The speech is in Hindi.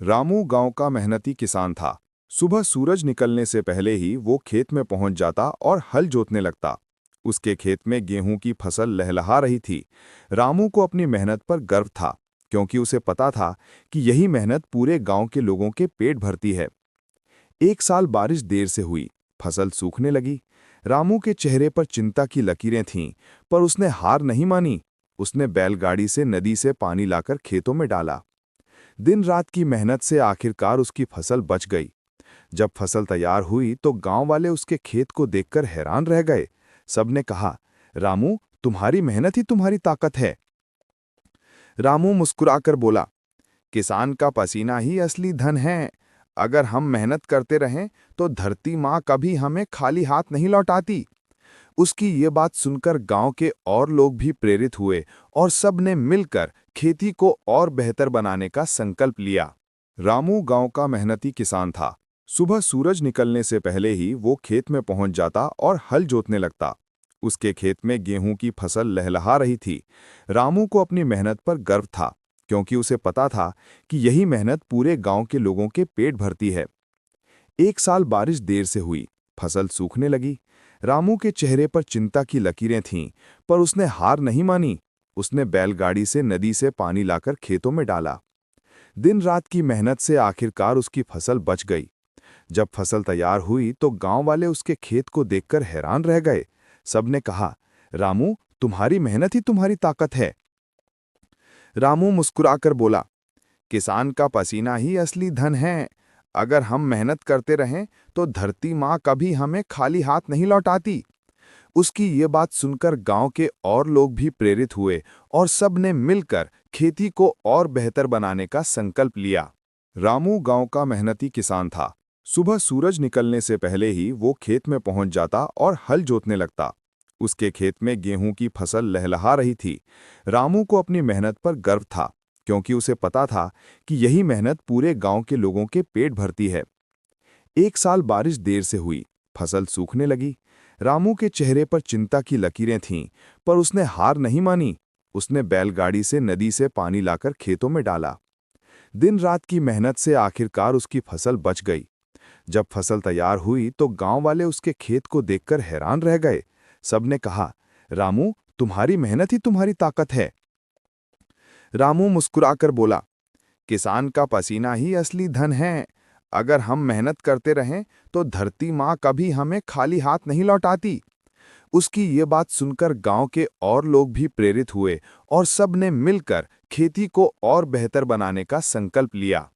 रामू गांव का मेहनती किसान था। सुबह सूरज निकलने से पहले ही वो खेत में पहुंच जाता और हल जोतने लगता। उसके खेत में गेहूं की फसल लहलहा रही थी। रामू को अपनी मेहनत पर गर्व था, क्योंकि उसे पता था कि यही मेहनत पूरे गांव के लोगों के पेट भरती है। एक साल बारिश देर से हुई, फसल सूखने लगी। रामू के चेहरे पर चिंता की लकीरें थीं, पर उसने हार नहीं मानी। उसने बैलगाड़ी से नदी से पानी लाकर खेतों में डाला। दिन रात की मेहनत से आखिरकार उसकी फसल बच गई। जब फसल तैयार हुई तो गांव वाले उसके खेत को देखकर हैरान रह गए। सबने कहा, रामू, तुम्हारी मेहनत ही तुम्हारी ताकत है। रामू मुस्कुराकर बोला, किसान का पसीना ही असली धन है। अगर हम मेहनत करते रहें तो धरती माँ कभी हमें खाली हाथ नहीं लौटाती। उसकी ये बात सुनकर गांव के और लोग भी प्रेरित हुए और सबने मिलकर खेती को और बेहतर बनाने का संकल्प लिया। रामू गांव का मेहनती किसान था। सुबह सूरज निकलने से पहले ही वो खेत में पहुंच जाता और हल जोतने लगता। उसके खेत में गेहूं की फसल लहलहा रही थी। रामू को अपनी मेहनत पर गर्व था, क्योंकि उसे पता था कि यही मेहनत पूरे गांव के लोगों के पेट भरती है। एक साल बारिश देर से हुई, फसल सूखने लगी। रामू के चेहरे पर चिंता की लकीरें थीं, पर उसने हार नहीं मानी। उसने बैलगाड़ी से नदी से पानी लाकर खेतों में डाला। दिन रात की मेहनत से आखिरकार उसकी फसल बच गई। जब फसल तैयार हुई तो गांव वाले उसके खेत को देखकर हैरान रह गए। सबने कहा, रामू, तुम्हारी मेहनत ही तुम्हारी ताकत है। रामू मुस्कुराकर बोला, किसान का पसीना ही असली धन है। अगर हम मेहनत करते रहें तो धरती माँ कभी हमें खाली हाथ नहीं लौटाती। उसकी ये बात सुनकर गांव के और लोग भी प्रेरित हुए और सबने मिलकर खेती को और बेहतर बनाने का संकल्प लिया। रामू गांव का मेहनती किसान था। सुबह सूरज निकलने से पहले ही वो खेत में पहुंच जाता और हल जोतने लगता। उसके खेत में गेहूं की फसल लहलहा रही थी। रामू को अपनी मेहनत पर गर्व था, क्योंकि उसे पता था कि यही मेहनत पूरे गांव के लोगों के पेट भरती है। एक साल बारिश देर से हुई, फसल सूखने लगी। रामू के चेहरे पर चिंता की लकीरें थीं, पर उसने हार नहीं मानी। उसने बैलगाड़ी से नदी से पानी लाकर खेतों में डाला। दिन रात की मेहनत से आखिरकार उसकी फसल बच गई। जब फसल तैयार हुई तो गांव वाले उसके खेत को देखकर हैरान रह गए। सबने कहा, रामू, तुम्हारी मेहनत ही तुम्हारी ताकत है। रामू मुस्कुराकर बोला, किसान का पसीना ही असली धन है। अगर हम मेहनत करते रहें तो धरती माँ कभी हमें खाली हाथ नहीं लौटाती। उसकी ये बात सुनकर गांव के और लोग भी प्रेरित हुए और सबने मिलकर खेती को और बेहतर बनाने का संकल्प लिया।